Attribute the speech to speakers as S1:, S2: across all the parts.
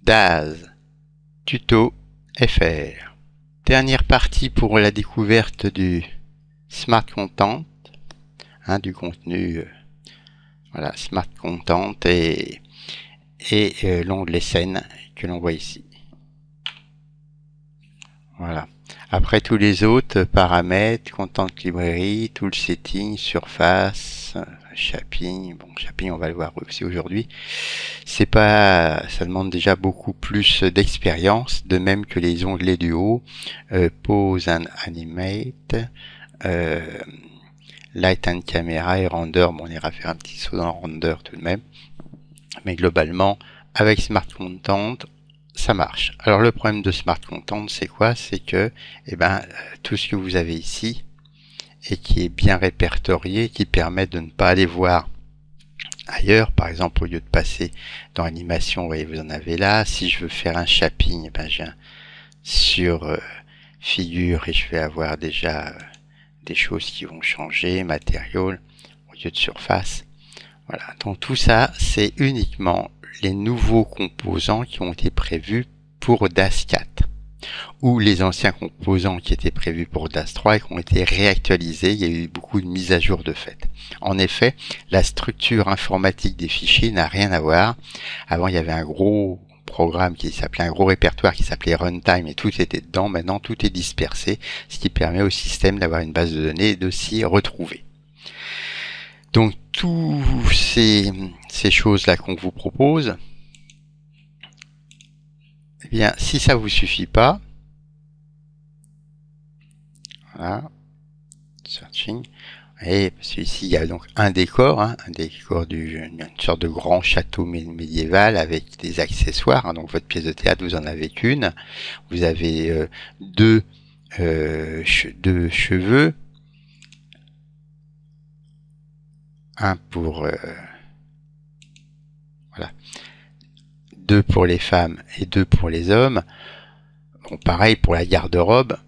S1: Daz, tuto FR. Dernière partie pour la découverte du Smart Content, du contenu, voilà, Smart Content et l'onglet scène que l'on voit ici. Voilà. Après tous les autres paramètres, Content Library, Tool Setting, Surface, Shaping. Bon, Shaping, on va le voir aussi aujourd'hui. C'est pas, ça demande déjà beaucoup plus d'expérience, de même que les onglets du haut, Pose and Animate, Light and Camera et Render. Bon, on ira faire un petit saut dans le Render tout de même. Mais globalement, avec Smart Content, ça marche. Alors le problème de Smart Content, c'est quoi? C'est que tout ce que vous avez ici et qui est bien répertorié, qui permet de ne pas aller voir ailleurs. Par exemple, au lieu de passer dans animation, vous voyez, vous en avez là. Si je veux faire un shaping, je viens sur figure et je vais avoir déjà des choses qui vont changer, matériaux au lieu de surface. Voilà, donc tout ça, c'est uniquement les nouveaux composants qui ont été prévus pour DAZ 4 ou les anciens composants qui étaient prévus pour DAZ 3 et qui ont été réactualisés. Il y a eu beaucoup de mises à jour de fait. En effet, la structure informatique des fichiers n'a rien à voir. Avant, il y avait un gros programme qui s'appelait, un gros répertoire qui s'appelait Runtime et tout était dedans. Maintenant, tout est dispersé, ce qui permet au système d'avoir une base de données et de s'y retrouver. Donc, toutes ces choses-là qu'on vous propose, eh bien, si ça vous suffit pas, voilà, searching, et parce qu'ici, il y a donc un décor une sorte de grand château médiéval avec des accessoires, donc votre pièce de théâtre, vous en avez qu'une, vous avez deux cheveux, un pour voilà, deux pour les femmes et deux pour les hommes. Bon, pareil pour la garde-robe,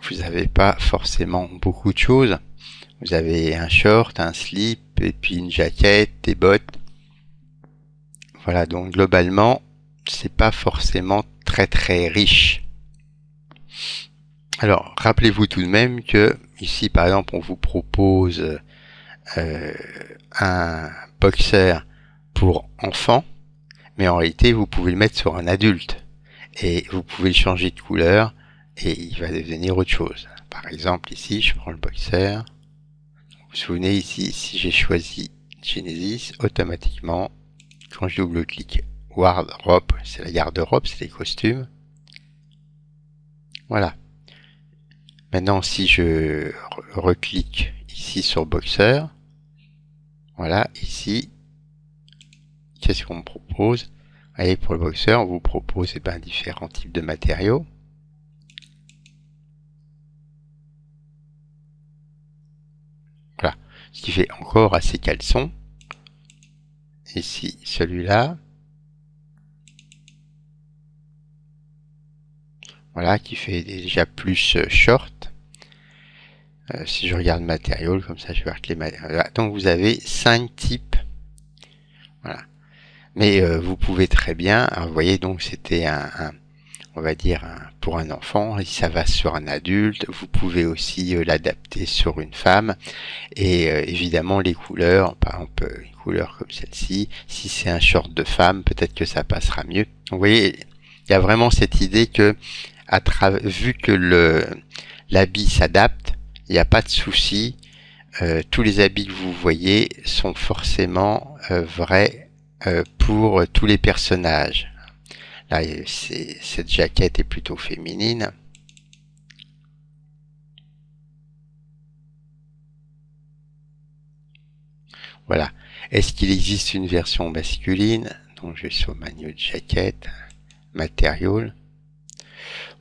S1: vous n'avez pas forcément beaucoup de choses. Vous avez un short, un slip, et puis une jaquette, des bottes. Voilà, donc globalement, c'est pas forcément très très riche. Alors, rappelez-vous tout de même que ici, par exemple, on vous propose un boxer pour enfants, mais en réalité, vous pouvez le mettre sur un adulte et vous pouvez le changer de couleur et il va devenir autre chose. Par exemple, ici, je prends le boxer. Vous vous souvenez ici, si j'ai choisi Genesis, automatiquement, quand je double-clique Wardrobe, c'est la garde-robe, c'est les costumes. Voilà. Maintenant, si je reclique ici sur Boxer, voilà, ici, qu'est-ce qu'on me propose? Vous voyez, pour le Boxer, on vous propose différents types de matériaux. Voilà, ce qui fait encore assez caleçon. Ici, celui-là. Voilà, qui fait déjà plus short. Si je regarde matériaux, comme ça je vais voir que les matériaux. Voilà. Donc vous avez 5 types. Voilà. Mais vous pouvez très bien, alors, vous voyez, donc c'était on va dire pour un enfant, et ça va sur un adulte. Vous pouvez aussi l'adapter sur une femme. Et évidemment les couleurs, par exemple une couleur comme celle-ci, si c'est un short de femme, peut-être que ça passera mieux. Donc, vous voyez, il y a vraiment cette idée que vu que l'habit s'adapte, il n'y a pas de souci. Tous les habits que vous voyez sont forcément vrais pour tous les personnages. Là, cette jaquette est plutôt féminine. Voilà. Est-ce qu'il existe une version masculine? Donc je vais sur menu de jaquette, matériaux.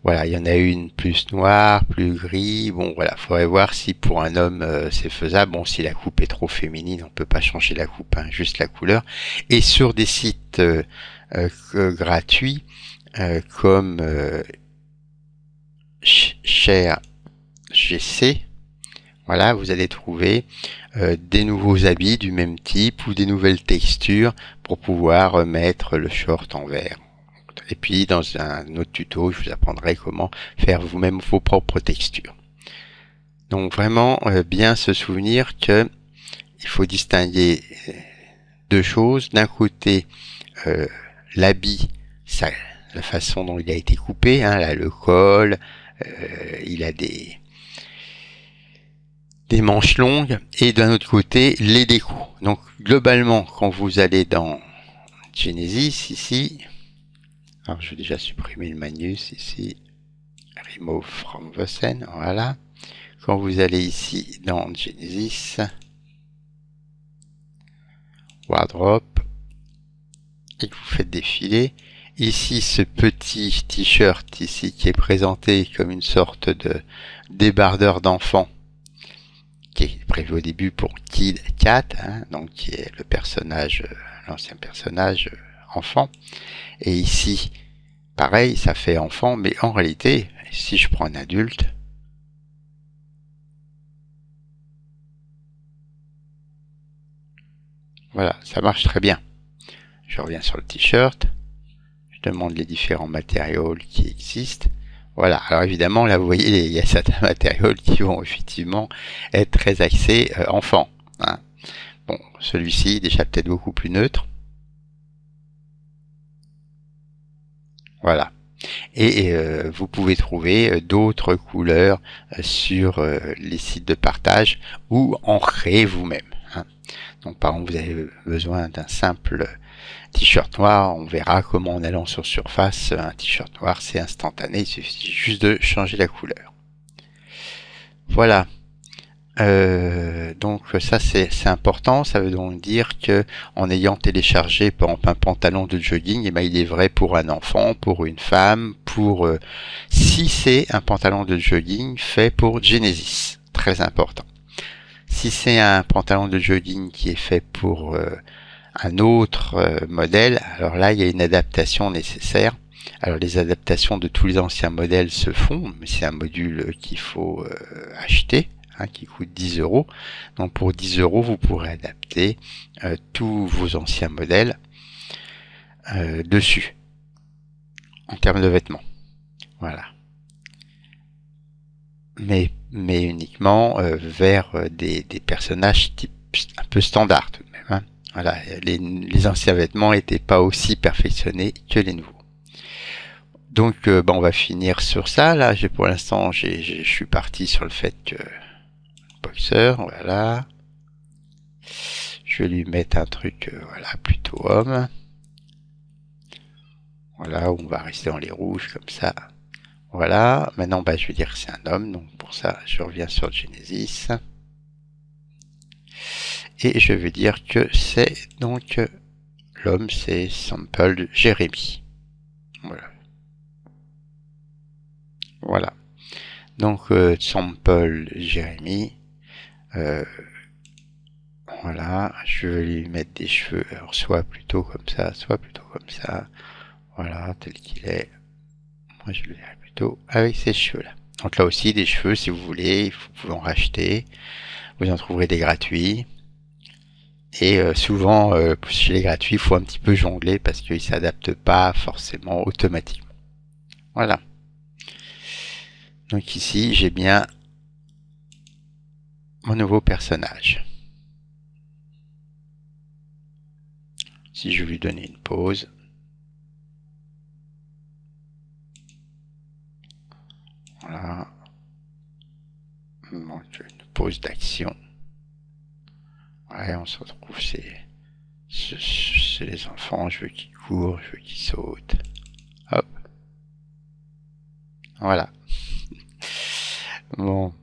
S1: Voilà, il y en a une plus noire, plus gris. Bon, voilà, faudrait voir si pour un homme c'est faisable. Bon, si la coupe est trop féminine, on peut pas changer la coupe, juste la couleur. Et sur des sites gratuits comme Cher GC, voilà, vous allez trouver des nouveaux habits du même type ou des nouvelles textures pour pouvoir mettre le short en vert. Et puis dans un autre tuto, je vous apprendrai comment faire vous-même vos propres textures. Donc vraiment bien se souvenir que il faut distinguer deux choses. D'un côté, l'habit, la façon dont il a été coupé, hein, là, le col, il a des manches longues, et d'un autre côté, les décous. Donc globalement, quand vous allez dans Genesis, ici, alors je vais déjà supprimer le manus ici, remove from the scene, voilà. Quand vous allez ici dans Genesis, wardrobe, et que vous faites défiler, ici ce petit t-shirt ici qui est présenté comme une sorte de débardeur d'enfant, qui est prévu au début pour Kid Cat, hein, donc qui est le personnage, l'ancien personnage enfant. Et ici, pareil, ça fait enfant, mais en réalité, si je prends un adulte, voilà, ça marche très bien. Je reviens sur le t-shirt, je demande les différents matériaux qui existent. Voilà, alors évidemment, là vous voyez, il y a certains matériaux qui vont effectivement être très axés enfant. Hein. Bon, celui-ci déjà peut-être beaucoup plus neutre. Voilà. Et vous pouvez trouver d'autres couleurs sur les sites de partage ou en créer vous-même. Hein. Donc par exemple, vous avez besoin d'un simple t-shirt noir, on verra comment en allant sur Surface, un t-shirt noir c'est instantané, il suffit juste de changer la couleur. Voilà. Donc ça c'est important, ça veut donc dire que en ayant téléchargé par exemple un pantalon de jogging, et ben il est vrai pour un enfant, pour une femme, pour si c'est un pantalon de jogging fait pour Genesis, très important. Si c'est un pantalon de jogging qui est fait pour un autre modèle, alors là il y a une adaptation nécessaire. Alors les adaptations de tous les anciens modèles se font, mais c'est un module qu'il faut acheter, hein, qui coûte 10 €. Donc pour 10 €, vous pourrez adapter tous vos anciens modèles dessus, en termes de vêtements. Voilà. Mais uniquement vers des personnages type un peu standard tout de même. Hein. Voilà, les anciens vêtements n'étaient pas aussi perfectionnés que les nouveaux. Donc on va finir sur ça. Là, pour l'instant, je suis parti sur le fait que boxeur, voilà. Je vais lui mettre un truc, voilà, plutôt homme. Voilà, on va rester dans les rouges comme ça. Voilà, maintenant je vais dire que c'est un homme, donc pour ça je reviens sur Genesis. Et je vais dire que c'est donc l'homme, c'est Sample Jérémy. Voilà. Voilà. Donc Sample Jérémy. Voilà, je vais lui mettre des cheveux, alors soit plutôt comme ça, soit plutôt comme ça. Voilà, tel qu'il est. Moi je le verrai plutôt avec ces cheveux là. Donc là aussi des cheveux si vous voulez, vous pouvez en racheter. Vous en trouverez des gratuits. Et souvent, chez les gratuits, il faut un petit peu jongler parce qu'ils ne s'adaptent pas forcément automatiquement. Voilà. Donc ici, j'ai bien mon nouveau personnage. Si je lui donne une pause. Voilà. Donc, une pause d'action. Ouais, on se retrouve chez les enfants. Je veux qu'ils courent, je veux qu'ils sautent. Hop. Voilà. Bon.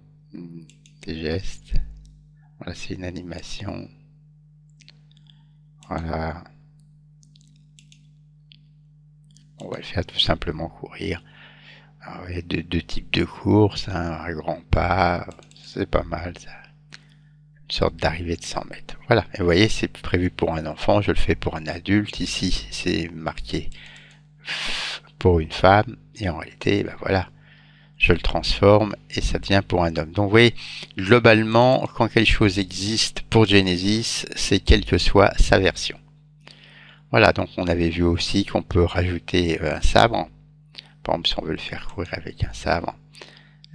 S1: Des gestes. Voilà, c'est une animation. Voilà. On va le faire tout simplement courir. Alors, il y a deux types de courses, hein, un grand pas, c'est pas mal ça. Une sorte d'arrivée de 100 mètres. Voilà, et vous voyez, c'est prévu pour un enfant, je le fais pour un adulte. Ici, c'est marqué pour une femme, et en réalité, voilà, je le transforme et ça devient pour un homme. Donc vous voyez, globalement, quand quelque chose existe pour Genesis, c'est quelle que soit sa version. Voilà, donc on avait vu aussi qu'on peut rajouter un sabre. Par exemple, si on veut le faire courir avec un sabre,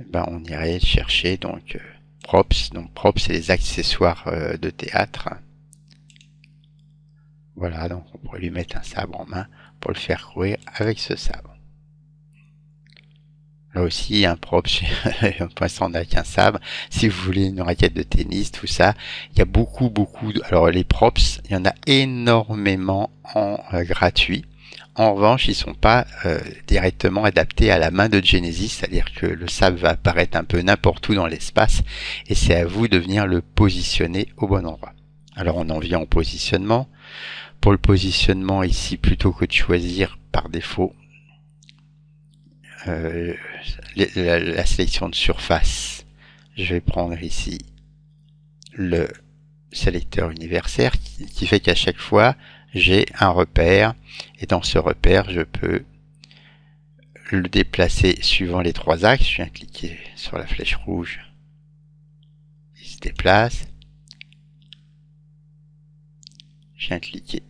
S1: ben on irait chercher donc props. Donc props, c'est les accessoires de théâtre. Voilà, donc on pourrait lui mettre un sabre en main pour le faire courir avec ce sabre. Là aussi, un prop, pour l'instant on n'a qu'un sabre. Si vous voulez une raquette de tennis, tout ça, il y a beaucoup. Alors les props, il y en a énormément en gratuit. En revanche, ils sont pas directement adaptés à la main de Genesis, c'est-à-dire que le sabre va apparaître un peu n'importe où dans l'espace, et c'est à vous de venir le positionner au bon endroit. Alors on en vient au positionnement. Pour le positionnement ici, plutôt que de choisir par défaut la sélection de surface, je vais prendre ici le sélecteur universaire qui fait qu'à chaque fois j'ai un repère, et dans ce repère je peux le déplacer suivant les trois axes. Je viens cliquer sur la flèche rouge, il se déplace. Je viens cliquer,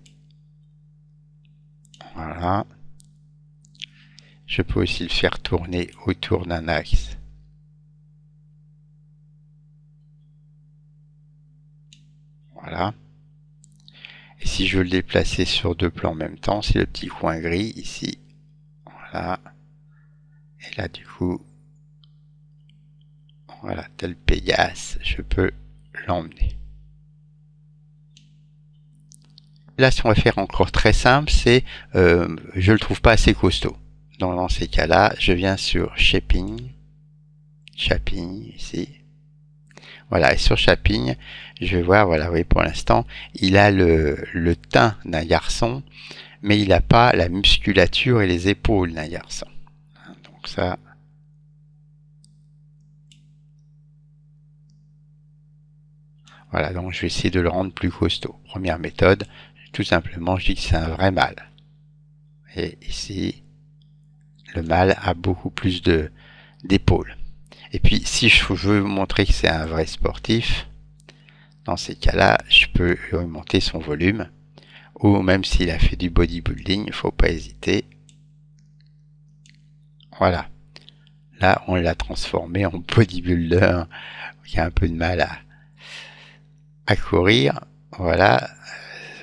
S1: voilà. Je peux aussi le faire tourner autour d'un axe. Voilà. Et si je veux le déplacer sur deux plans en même temps, c'est le petit coin gris ici. Voilà. Et là, du coup, voilà, tel Pégase, je peux l'emmener. Là, si on va faire encore très simple, c'est je le trouve pas assez costaud. Donc dans ces cas-là, je viens sur Shaping ici. Voilà, et sur Shaping, je vais voir, voilà, oui, pour l'instant, il a le teint d'un garçon, mais il n'a pas la musculature et les épaules d'un garçon. Donc ça, voilà, donc je vais essayer de le rendre plus costaud. Première méthode, tout simplement, je dis que c'est un vrai mâle. Et ici, le mâle a beaucoup plus d'épaules. Et puis, si je veux vous montrer que c'est un vrai sportif, dans ces cas-là, je peux augmenter son volume. Ou même s'il a fait du bodybuilding, il ne faut pas hésiter. Voilà. Là, on l'a transformé en bodybuilder qui a un peu de mal à courir. Voilà.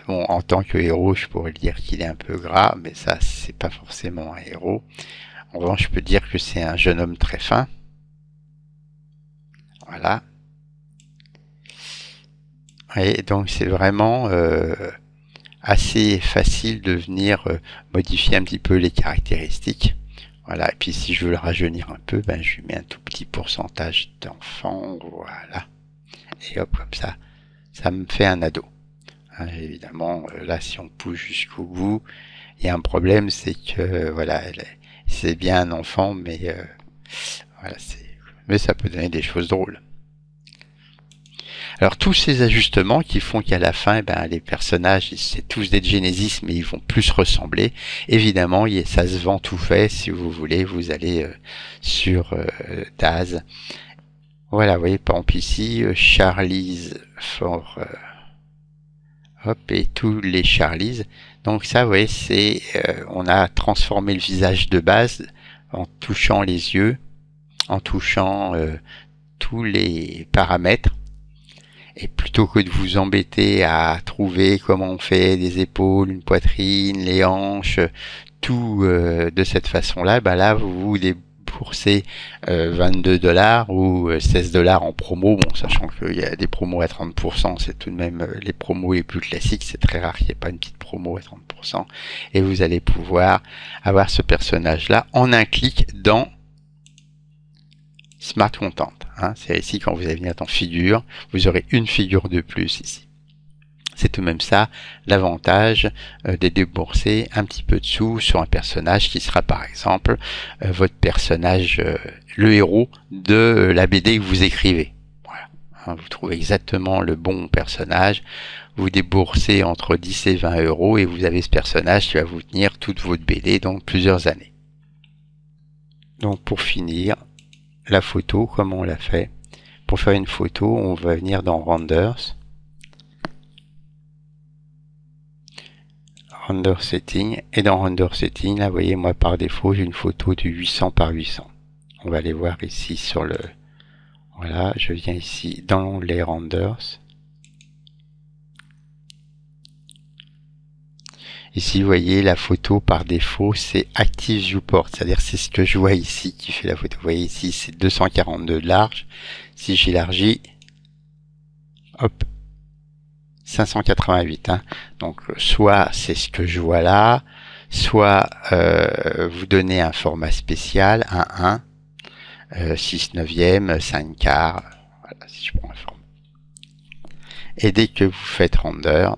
S1: Bon, en tant que héros, je pourrais dire qu'il est un peu gras, mais ça, c'est pas forcément un héros. En revanche, je peux dire que c'est un jeune homme très fin. Voilà. Et donc, c'est vraiment assez facile de venir modifier un petit peu les caractéristiques. Voilà. Et puis, si je veux le rajeunir un peu, ben, je lui mets un tout petit pourcentage d'enfant. Voilà. Et hop, comme ça, ça me fait un ado. Hein, évidemment, là, si on pousse jusqu'au bout, il y a un problème, c'est que, voilà, c'est bien un enfant, mais voilà, mais ça peut donner des choses drôles. Alors tous ces ajustements qui font qu'à la fin, ben, les personnages, c'est tous des Genesis, mais ils vont plus ressembler. Évidemment, ça se vend tout fait. Si vous voulez, vous allez sur Daz. Voilà, vous voyez, par exemple ici, Charlie's for... hop, et tous les Charlies. Donc ça, vous voyez, c'est on a transformé le visage de base en touchant les yeux, en touchant tous les paramètres. Et plutôt que de vous embêter à trouver comment on fait des épaules, une poitrine, les hanches, tout de cette façon-là, ben là vous vous déboursez 22$ ou 16$ en promo. Bon, sachant qu'il y a des promos à 30%, c'est tout de même les promos les plus classiques, c'est très rare qu'il n'y ait pas une petite promo à 30%. Et vous allez pouvoir avoir ce personnage-là en un clic dans Smart Content. Hein, c'est ici quand vous allez venir dans figure, vous aurez une figure de plus ici. C'est tout de même ça l'avantage de débourser un petit peu de sous sur un personnage qui sera par exemple votre personnage, le héros de la BD que vous écrivez. Voilà. Hein, vous trouvez exactement le bon personnage, vous déboursez entre 10 et 20€ et vous avez ce personnage qui va vous tenir toute votre BD, donc plusieurs années. Donc pour finir, la photo, comment on l'a fait. Pour faire une photo, on va venir dans Renders, Render Setting, et dans Render Setting, là, vous voyez, moi, par défaut, j'ai une photo de 800 par 800. On va aller voir ici sur le... Voilà, je viens ici dans l'onglet Renders. Ici, vous voyez, la photo par défaut, c'est Active Viewport, c'est-à-dire c'est ce que je vois ici qui fait la photo. Vous voyez ici, c'est 242 de large. Si j'élargis, hop, 588. Hein. Donc, soit c'est ce que je vois là, soit vous donnez un format spécial, un 1, 6 neuvième, 5 quarts. Voilà, si je prends un format. Et dès que vous faites render,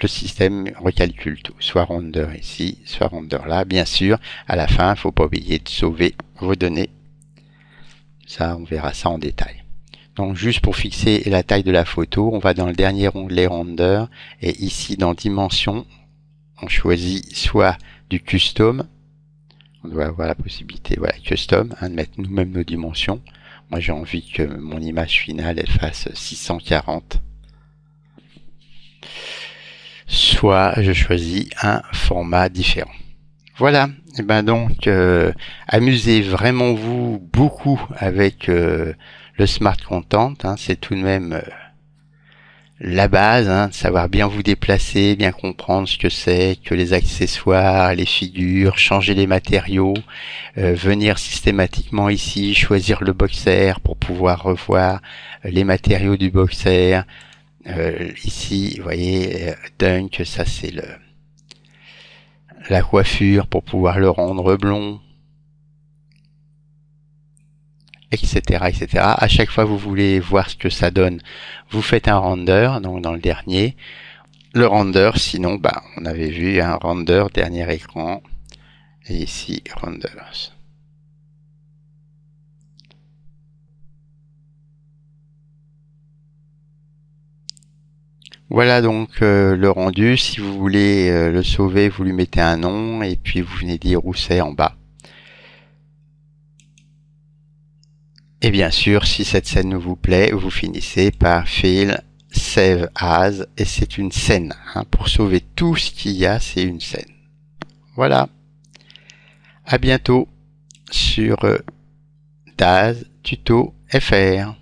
S1: le système recalcule tout, soit render ici, soit render là. Bien sûr, à la fin, il ne faut pas oublier de sauver vos données. Ça, on verra ça en détail. Donc, juste pour fixer la taille de la photo, on va dans le dernier onglet render, et ici, dans dimension, on choisit soit du custom, on doit avoir la possibilité, voilà, custom, hein, de mettre nous-mêmes nos dimensions. Moi, j'ai envie que mon image finale, elle fasse 640. Soit je choisis un format différent. Voilà, et ben donc amusez vraiment vous beaucoup avec le Smart Content, hein, c'est tout de même la base, hein, de savoir bien vous déplacer, bien comprendre ce que c'est, que les accessoires, les figures, changer les matériaux, venir systématiquement ici, choisir le boxer pour pouvoir revoir les matériaux du boxer. Ici, vous voyez, Dunk, ça c'est la coiffure pour pouvoir le rendre blond, etc., etc. À chaque fois vous voulez voir ce que ça donne, vous faites un render, donc dans le dernier, le render, sinon, bah, on avait vu un render dernier écran, et ici, renders. Voilà donc le rendu. Si vous voulez le sauver, vous lui mettez un nom et puis vous venez dire où c'est en bas. Et bien sûr, si cette scène vous plaît, vous finissez par File, Save As, et c'est une scène. Hein. Pour sauver tout ce qu'il y a, c'est une scène. Voilà. À bientôt sur Daz Tuto FR.